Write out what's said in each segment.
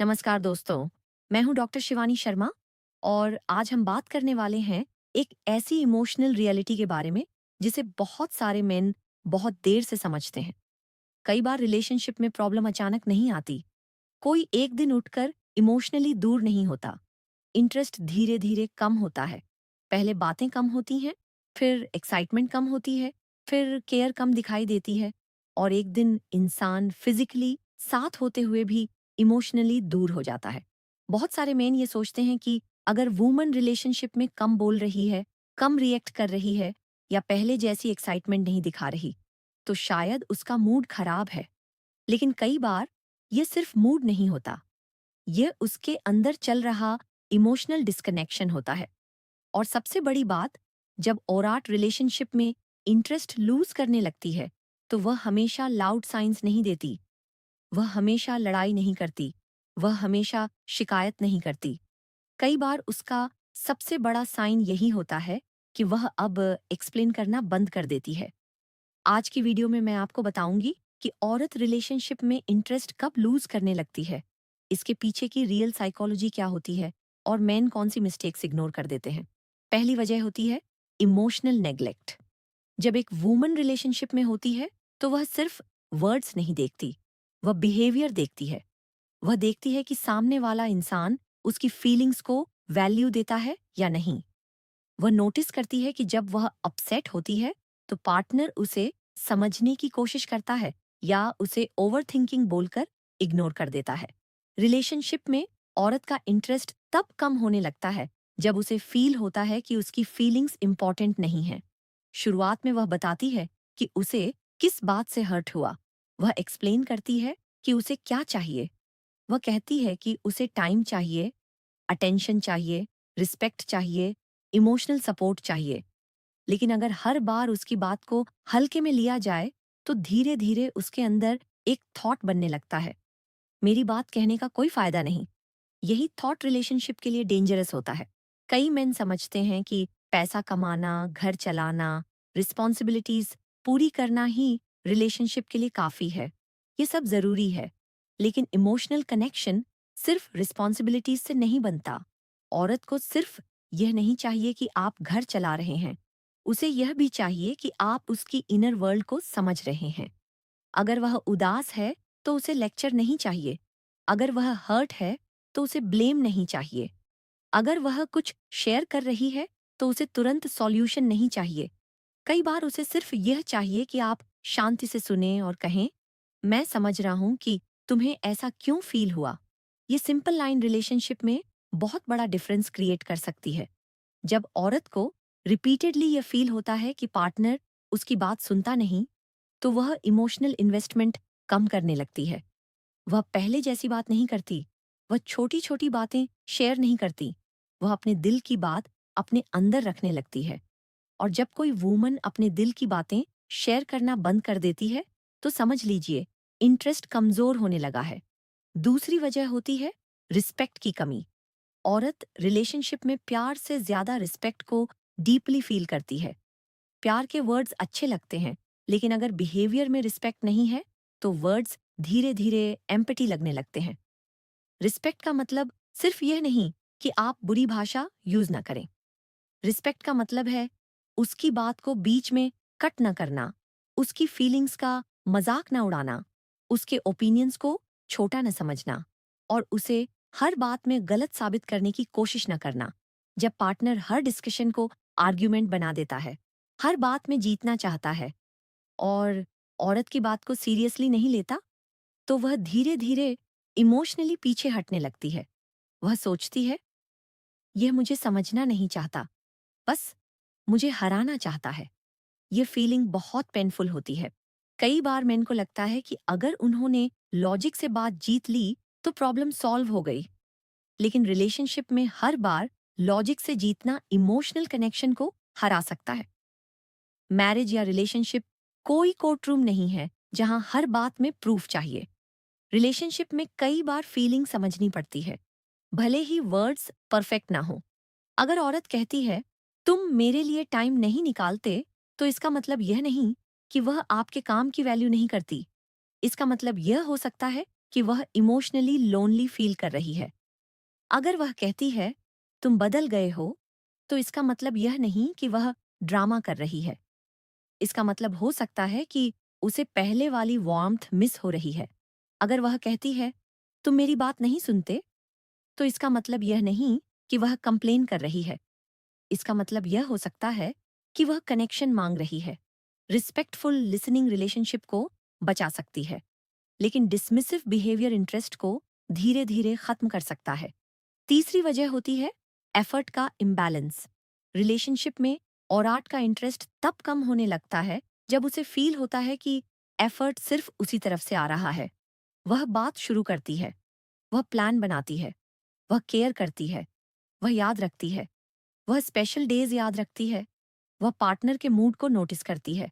नमस्कार दोस्तों, मैं हूं डॉक्टर शिवानी शर्मा और आज हम बात करने वाले हैं एक ऐसी इमोशनल रियलिटी के बारे में जिसे बहुत सारे मेन बहुत देर से समझते हैं। कई बार रिलेशनशिप में प्रॉब्लम अचानक नहीं आती। कोई एक दिन उठकर इमोशनली दूर नहीं होता। इंटरेस्ट धीरे धीरे कम होता है। पहले बातें कम होती हैं, फिर एक्साइटमेंट कम होती है, फिर केयर कम दिखाई देती है और एक दिन इंसान फिजिकली साथ होते हुए भी इमोशनली दूर हो जाता है। बहुत सारे मेन ये सोचते हैं कि अगर वुमन रिलेशनशिप में कम बोल रही है, कम रिएक्ट कर रही है या पहले जैसी एक्साइटमेंट नहीं दिखा रही, तो शायद उसका मूड खराब है। लेकिन कई बार ये सिर्फ मूड नहीं होता, ये उसके अंदर चल रहा इमोशनल डिस्कनेक्शन होता है। और सबसे बड़ी बात, जब औरत रिलेशनशिप में इंटरेस्ट लूज करने लगती है, तो वह हमेशा लाउड साइंस नहीं देती, वह हमेशा लड़ाई नहीं करती, वह हमेशा शिकायत नहीं करती। कई बार उसका सबसे बड़ा साइन यही होता है कि वह अब एक्सप्लेन करना बंद कर देती है। आज की वीडियो में मैं आपको बताऊंगी कि औरत रिलेशनशिप में इंटरेस्ट कब लूज करने लगती है, इसके पीछे की रियल साइकोलॉजी क्या होती है और मेन कौन सी मिस्टेक्स इग्नोर कर देते हैं। पहली वजह होती है इमोशनल नेग्लेक्ट। जब एक वुमन रिलेशनशिप में होती है तो वह सिर्फ वर्ड्स नहीं देखती, वह बिहेवियर देखती है। वह देखती है कि सामने वाला इंसान उसकी फीलिंग्स को वैल्यू देता है या नहीं। वह नोटिस करती है कि जब वह अपसेट होती है तो पार्टनर उसे समझने की कोशिश करता है या उसे ओवरथिंकिंग बोलकर इग्नोर कर देता है। रिलेशनशिप में औरत का इंटरेस्ट तब कम होने लगता है जब उसे फील होता है कि उसकी फीलिंग्स इंपॉर्टेंट नहीं है। शुरुआत में वह बताती है कि उसे किस बात से हर्ट हुआ। वह एक्सप्लेन करती है कि उसे क्या चाहिए। वह कहती है कि उसे टाइम चाहिए, अटेंशन चाहिए, रिस्पेक्ट चाहिए, इमोशनल सपोर्ट चाहिए। लेकिन अगर हर बार उसकी बात को हल्के में लिया जाए, तो धीरे-धीरे उसके अंदर एक थॉट बनने लगता है, मेरी बात कहने का कोई फायदा नहीं। यही थॉट रिलेशनशिप के लिए डेंजरस होता है। कई मेन समझते हैं कि पैसा कमाना, घर चलाना, रिस्पॉन्सिबिलिटीज पूरी करना ही रिलेशनशिप के लिए काफी है। ये सब जरूरी है, लेकिन इमोशनल कनेक्शन सिर्फ रिस्पॉन्सिबिलिटीज से नहीं बनता। औरत को सिर्फ यह नहीं चाहिए कि आप घर चला रहे हैं, उसे यह भी चाहिए कि आप उसकी इनर वर्ल्ड को समझ रहे हैं। अगर वह उदास है तो उसे लेक्चर नहीं चाहिए। अगर वह हर्ट है तो उसे ब्लेम नहीं चाहिए। अगर वह कुछ शेयर कर रही है तो उसे तुरंत सॉल्यूशन नहीं चाहिए। कई बार उसे सिर्फ यह चाहिए कि आप शांति से सुने और कहें, मैं समझ रहा हूं कि तुम्हें ऐसा क्यों फील हुआ। ये सिंपल लाइन रिलेशनशिप में बहुत बड़ा डिफरेंस क्रिएट कर सकती है। जब औरत को रिपीटेडली यह फील होता है कि पार्टनर उसकी बात सुनता नहीं, तो वह इमोशनल इन्वेस्टमेंट कम करने लगती है। वह पहले जैसी बात नहीं करती, वह छोटी-छोटी बातें शेयर नहीं करती, वह अपने दिल की बात अपने अंदर रखने लगती है। और जब कोई वूमन अपने दिल की बातें शेयर करना बंद कर देती है, तो समझ लीजिए इंटरेस्ट कमजोर होने लगा है। दूसरी वजह होती है रिस्पेक्ट की कमी। औरत रिलेशनशिप में प्यार से ज्यादा रिस्पेक्ट को डीपली फील करती है। प्यार के वर्ड्स अच्छे लगते हैं, लेकिन अगर बिहेवियर में रिस्पेक्ट नहीं है, तो वर्ड्स धीरे धीरे एम्पटी लगने लगते हैं। रिस्पेक्ट का मतलब सिर्फ यह नहीं कि आप बुरी भाषा यूज ना करें। रिस्पेक्ट का मतलब है उसकी बात को बीच में कट न करना, उसकी फीलिंग्स का मजाक न उड़ाना, उसके ओपिनियंस को छोटा न समझना और उसे हर बात में गलत साबित करने की कोशिश न करना। जब पार्टनर हर डिस्कशन को आर्ग्यूमेंट बना देता है, हर बात में जीतना चाहता है और औरत की बात को सीरियसली नहीं लेता, तो वह धीरे धीरे इमोशनली पीछे हटने लगती है। वह सोचती है, यह मुझे समझना नहीं चाहता, बस मुझे हराना चाहता है। ये फीलिंग बहुत पेनफुल होती है। कई बार मेन को लगता है कि अगर उन्होंने लॉजिक से बात जीत ली तो प्रॉब्लम सॉल्व हो गई। लेकिन रिलेशनशिप में हर बार लॉजिक से जीतना इमोशनल कनेक्शन को हरा सकता है। मैरिज या रिलेशनशिप कोई कोर्ट रूम नहीं है जहां हर बात में प्रूफ चाहिए। रिलेशनशिप में कई बार फीलिंग समझनी पड़ती है, भले ही वर्ड्स परफेक्ट ना हो। अगर औरत कहती है, तुम मेरे लिए टाइम नहीं निकालते, तो इसका मतलब यह नहीं कि वह आपके काम की वैल्यू नहीं करती। इसका मतलब यह हो सकता है कि वह इमोशनली लोनली फील कर रही है। अगर वह कहती है, तुम बदल गए हो, तो इसका मतलब यह नहीं कि वह ड्रामा कर रही है। इसका मतलब हो सकता है कि उसे पहले वाली वार्मथ मिस हो रही है। अगर वह कहती है, तुम मेरी बात नहीं सुनते, तो इसका मतलब यह नहीं कि वह कंप्लेन कर रही है। इसका मतलब यह हो सकता है कि वह कनेक्शन मांग रही है। रिस्पेक्टफुल लिसनिंग रिलेशनशिप को बचा सकती है, लेकिन डिसमिसिव बिहेवियर इंटरेस्ट को धीरे धीरे खत्म कर सकता है। तीसरी वजह होती है एफर्ट का इम्बैलेंस। रिलेशनशिप में औरात का इंटरेस्ट तब कम होने लगता है जब उसे फील होता है कि एफर्ट सिर्फ उसी तरफ से आ रहा है। वह बात शुरू करती है, वह प्लान बनाती है, वह केयर करती है, वह याद रखती है, वह स्पेशल डेज याद रखती है, वह पार्टनर के मूड को नोटिस करती है।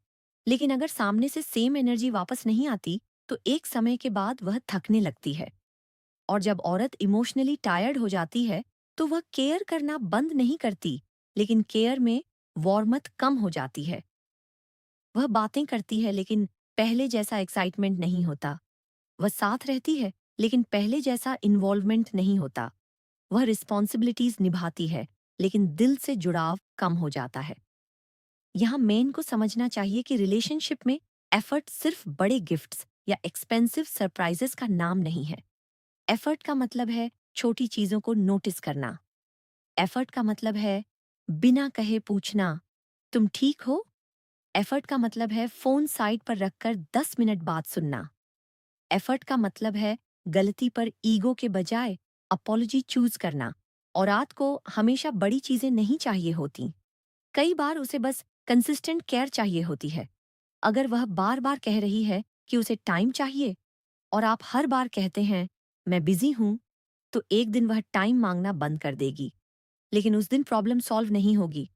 लेकिन अगर सामने से सेम एनर्जी वापस नहीं आती, तो एक समय के बाद वह थकने लगती है। और जब औरत इमोशनली टायर्ड हो जाती है, तो वह केयर करना बंद नहीं करती, लेकिन केयर में वार्मथ कम हो जाती है। वह बातें करती है, लेकिन पहले जैसा एक्साइटमेंट नहीं होता। वह साथ रहती है, लेकिन पहले जैसा इन्वॉल्वमेंट नहीं होता। वह रिस्पॉन्सिबिलिटीज निभाती है, लेकिन दिल से जुड़ाव कम हो जाता है। यहाँ मेन को समझना चाहिए कि रिलेशनशिप में एफर्ट सिर्फ बड़े गिफ्ट्स या एक्सपेंसिव सरप्राइजेस का नाम नहीं है। एफर्ट का मतलब है छोटी चीजों को नोटिस करना। एफर्ट का मतलब है बिना कहे पूछना, तुम ठीक हो? एफर्ट का मतलब है फोन साइड पर रखकर 10 मिनट बाद सुनना। एफर्ट का मतलब है गलती पर ईगो के बजाय अपॉलजी चूज करना। और रात को हमेशा बड़ी चीजें नहीं चाहिए होती। कई बार उसे बस कंसिस्टेंट केयर चाहिए होती है। अगर वह बार बार कह रही है कि उसे टाइम चाहिए और आप हर बार कहते हैं मैं बिजी हूं, तो एक दिन वह टाइम मांगना बंद कर देगी। लेकिन उस दिन प्रॉब्लम सॉल्व नहीं होगी।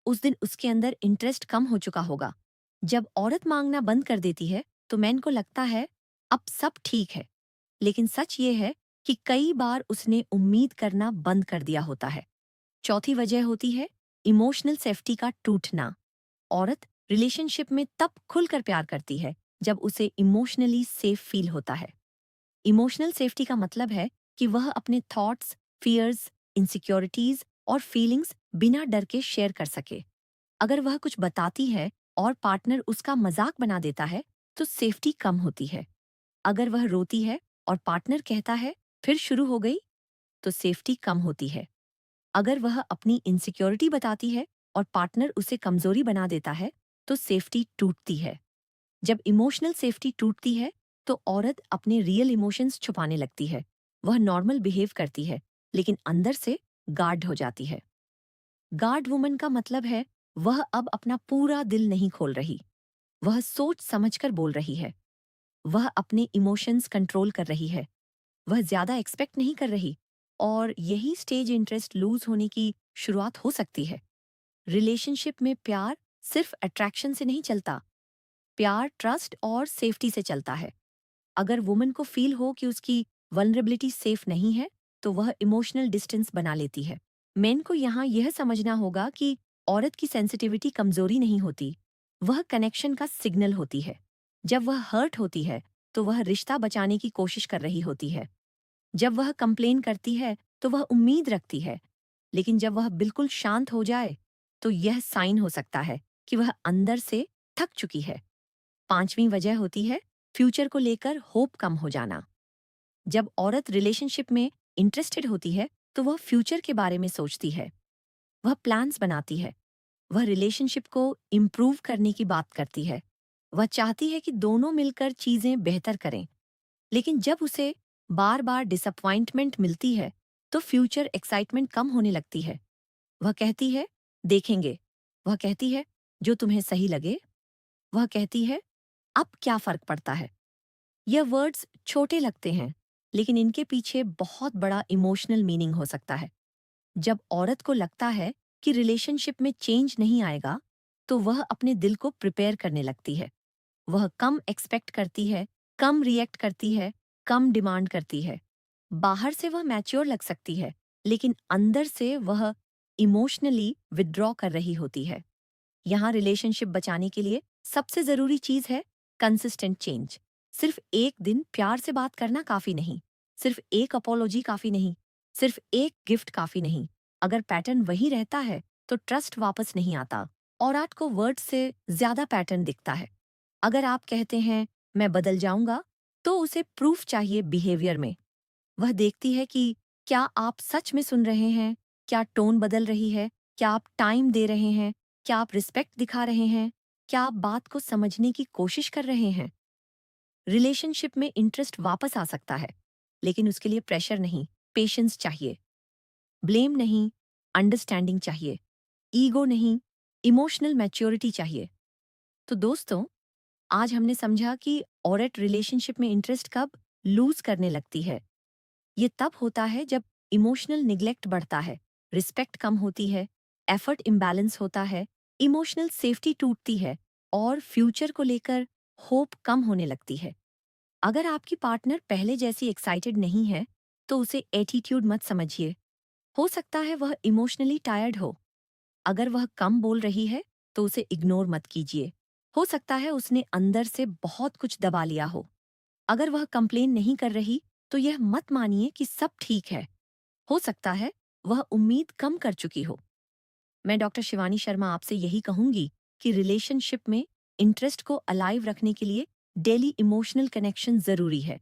उस दिन उसके अंदर इंटरेस्ट कम हो चुका होगा। जब औरत मांगना बंद कर देती है, तो मैन को लगता है अब सब ठीक है। लेकिन सच ये है कि कई बार उसने उम्मीद करना बंद कर दिया होता है। चौथी वजह होती है इमोशनल सेफ्टी का टूटना। औरत रिलेशनशिप में तब खुलकर प्यार करती है जब उसे इमोशनली सेफ फील होता है। इमोशनल सेफ्टी का मतलब है कि वह अपने थॉट्स, फियर्स, इनसिक्योरिटीज और फीलिंग्स बिना डर के शेयर कर सके। अगर वह कुछ बताती है और पार्टनर उसका मजाक बना देता है, तो सेफ्टी कम होती है। अगर वह रोती है और पार्टनर कहता है फिर शुरू हो गई, तो सेफ्टी कम होती है। अगर वह अपनी इनसिक्योरिटी बताती है और पार्टनर उसे कमजोरी बना देता है, तो सेफ्टी टूटती है। जब इमोशनल सेफ्टी टूटती है, तो औरत अपने रियल इमोशंस छुपाने लगती है। वह नॉर्मल बिहेव करती है, लेकिन अंदर से गार्ड हो जाती है। गार्ड वुमन का मतलब है वह अब अपना पूरा दिल नहीं खोल रही। वह सोच समझकर बोल रही है। वह अपने इमोशंस कंट्रोल कर रही है। वह ज्यादा एक्सपेक्ट नहीं कर रही। और यही स्टेज इंटरेस्ट लूज होने की शुरुआत हो सकती है। रिलेशनशिप में प्यार सिर्फ अट्रैक्शन से नहीं चलता। प्यार ट्रस्ट और सेफ्टी से चलता है। अगर वुमन को फील हो कि उसकी वल्नरेबिलिटी सेफ नहीं है, तो वह इमोशनल डिस्टेंस बना लेती है। मेन को यहाँ यह समझना होगा कि औरत की सेंसिटिविटी कमजोरी नहीं होती, वह कनेक्शन का सिग्नल होती है। जब वह हर्ट होती है, तो वह रिश्ता बचाने की कोशिश कर रही होती है। जब वह कंप्लेन करती है, तो वह उम्मीद रखती है। लेकिन जब वह बिल्कुल शांत हो जाए, तो यह साइन हो सकता है कि वह अंदर से थक चुकी है। पांचवी वजह होती है फ्यूचर को लेकर होप कम हो जाना। जब औरत रिलेशनशिप में इंटरेस्टेड होती है, तो वह फ्यूचर के बारे में सोचती है। वह प्लान्स बनाती है। वह रिलेशनशिप को इम्प्रूव करने की बात करती है। वह चाहती है कि दोनों मिलकर चीजें बेहतर करें। लेकिन जब उसे बार बार डिसअपॉइंटमेंट मिलती है, तो फ्यूचर एक्साइटमेंट कम होने लगती है। वह कहती है देखेंगे। वह कहती है जो तुम्हें सही लगे। वह कहती है अब क्या फर्क पड़ता है। यह वर्ड्स छोटे लगते हैं, लेकिन इनके पीछे बहुत बड़ा इमोशनल मीनिंग हो सकता है। जब औरत को लगता है कि रिलेशनशिप में चेंज नहीं आएगा, तो वह अपने दिल को प्रिपेयर करने लगती है। वह कम एक्सपेक्ट करती है, कम रिएक्ट करती है, कम डिमांड करती है। बाहर से वह मैच्योर लग सकती है, लेकिन अंदर से वह इमोशनली विथड्रॉ कर रही होती है। यहाँ रिलेशनशिप बचाने के लिए सबसे जरूरी चीज है कंसिस्टेंट चेंज। सिर्फ एक दिन प्यार से बात करना काफी नहीं, सिर्फ एक अपॉलोजी काफी नहीं, सिर्फ एक गिफ्ट काफी नहीं। अगर पैटर्न वही रहता है तो ट्रस्ट वापस नहीं आता और आपको वर्ड से ज्यादा पैटर्न दिखता है। अगर आप कहते हैं मैं बदल जाऊंगा, तो उसे प्रूफ चाहिए बिहेवियर में। वह देखती है कि क्या आप सच में सुन रहे हैं, क्या टोन बदल रही है, क्या आप टाइम दे रहे हैं, क्या आप रिस्पेक्ट दिखा रहे हैं, क्या आप बात को समझने की कोशिश कर रहे हैं। रिलेशनशिप में इंटरेस्ट वापस आ सकता है, लेकिन उसके लिए प्रेशर नहीं, पेशेंस चाहिए। ब्लेम नहीं, अंडरस्टैंडिंग चाहिए। ईगो नहीं, इमोशनल मैच्योरिटी चाहिए। तो दोस्तों, आज हमने समझा कि औरत रिलेशनशिप में इंटरेस्ट कब लूज करने लगती है। ये तब होता है जब इमोशनल निग्लेक्ट बढ़ता है, रिस्पेक्ट कम होती है, एफर्ट इम्बैलेंस होता है, इमोशनल सेफ्टी टूटती है और फ्यूचर को लेकर होप कम होने लगती है। अगर आपकी पार्टनर पहले जैसी एक्साइटेड नहीं है, तो उसे एटीट्यूड मत समझिए। हो सकता है वह इमोशनली टायर्ड हो। अगर वह कम बोल रही है, तो उसे इग्नोर मत कीजिए। हो सकता है उसने अंदर से बहुत कुछ दबा लिया हो। अगर वह कंप्लेन नहीं कर रही, तो यह मत मानिए कि सब ठीक है। हो सकता है वह उम्मीद कम कर चुकी हो। मैं डॉक्टर शिवानी शर्मा आपसे यही कहूंगी कि रिलेशनशिप में इंटरेस्ट को अलाइव रखने के लिए डेली इमोशनल कनेक्शन जरूरी है।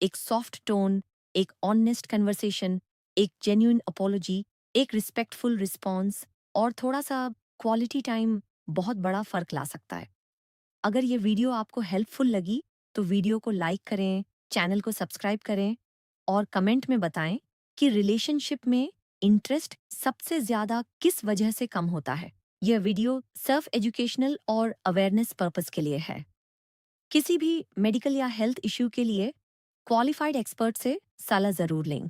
एक सॉफ्ट टोन, एक ऑनेस्ट कन्वर्सेशन, एक जेन्युइन अपोलॉजी, एक रिस्पेक्टफुल रिस्पॉन्स और थोड़ा सा क्वालिटी टाइम बहुत बड़ा फर्क ला सकता है। अगर ये वीडियो आपको हेल्पफुल लगी, तो वीडियो को लाइक करें, चैनल को सब्सक्राइब करें और कमेंट में बताएं कि रिलेशनशिप में इंटरेस्ट सबसे ज्यादा किस वजह से कम होता है। यह वीडियो सिर्फ एजुकेशनल और अवेयरनेस पर्पस के लिए है। किसी भी मेडिकल या हेल्थ इश्यू के लिए क्वालिफाइड एक्सपर्ट से सलाह जरूर लें।